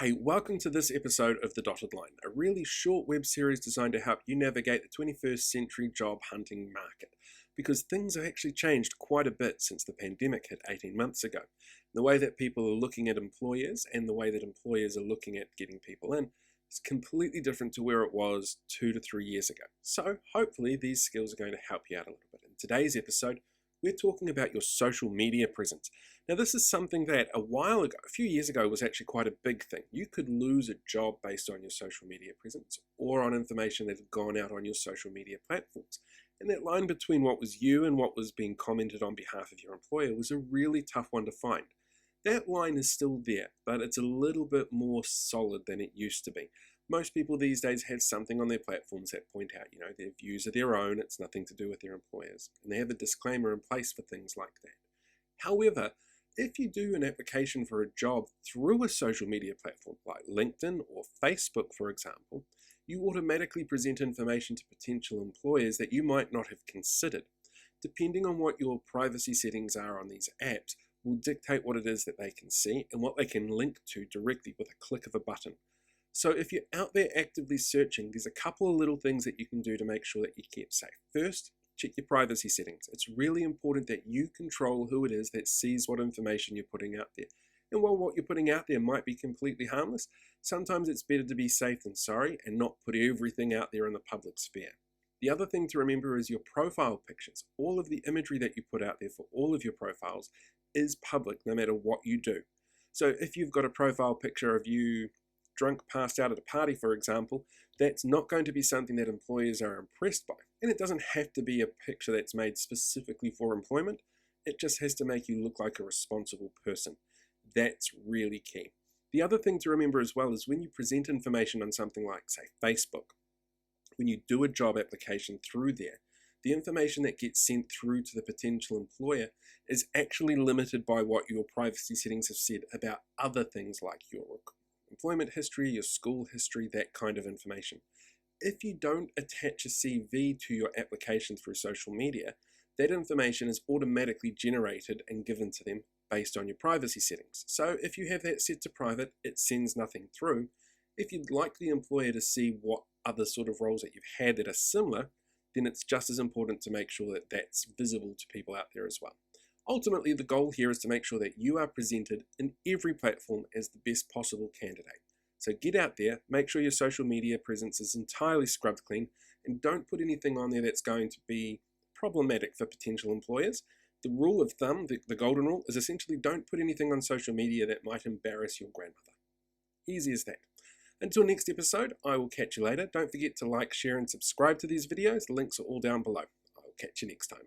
Hey, welcome to this episode of The Dotted Line, a really short web series designed to help you navigate the 21st century job hunting market. Because things have actually changed quite a bit since the pandemic hit 18 months ago. The way that people are looking at employers and the way that employers are looking at getting people in is completely different to where it was 2 to 3 years ago. So hopefully these skills are going to help you out a little bit. In today's episode, we're talking about your social media presence. Now, this is something that a few years ago, was actually quite a big thing. You could lose a job based on your social media presence or on information that had gone out on your social media platforms. And that line between what was you and what was being commented on behalf of your employer was a really tough one to find. That line is still there, but it's a little bit more solid than it used to be. Most people these days have something on their platforms that point out, their views are their own, it's nothing to do with their employers, and they have a disclaimer in place for things like that. However, if you do an application for a job through a social media platform like LinkedIn or Facebook, for example, you automatically present information to potential employers that you might not have considered. Depending on what your privacy settings are on these apps, will dictate what it is that they can see and what they can link to directly with a click of a button. So if you're out there actively searching, there's a couple of little things that you can do to make sure that you keep safe. First, check your privacy settings. It's really important that you control who it is that sees what information you're putting out there. And while what you're putting out there might be completely harmless, sometimes it's better to be safe than sorry and not put everything out there in the public sphere. The other thing to remember is your profile pictures. All of the imagery that you put out there for all of your profiles is public no matter what you do. So if you've got a profile picture of you drunk, passed out at a party, for example, that's not going to be something that employers are impressed by. And it doesn't have to be a picture that's made specifically for employment. It just has to make you look like a responsible person. That's really key. The other thing to remember as well is when you present information on something like, say, Facebook, when you do a job application through there, the information that gets sent through to the potential employer is actually limited by what your privacy settings have said about other things like your employment history, your school history, that kind of information. If you don't attach a CV to your application through social media, that information is automatically generated and given to them based on your privacy settings. So if you have that set to private, it sends nothing through. If you'd like the employer to see what other sort of roles that you've had that are similar, then it's just as important to make sure that that's visible to people out there as well. Ultimately, the goal here is to make sure that you are presented in every platform as the best possible candidate. So get out there, make sure your social media presence is entirely scrubbed clean, and don't put anything on there that's going to be problematic for potential employers. The rule of thumb, the golden rule, is essentially don't put anything on social media that might embarrass your grandmother. Easy as that. Until next episode, I will catch you later. Don't forget to like, share, and subscribe to these videos. The links are all down below. I'll catch you next time.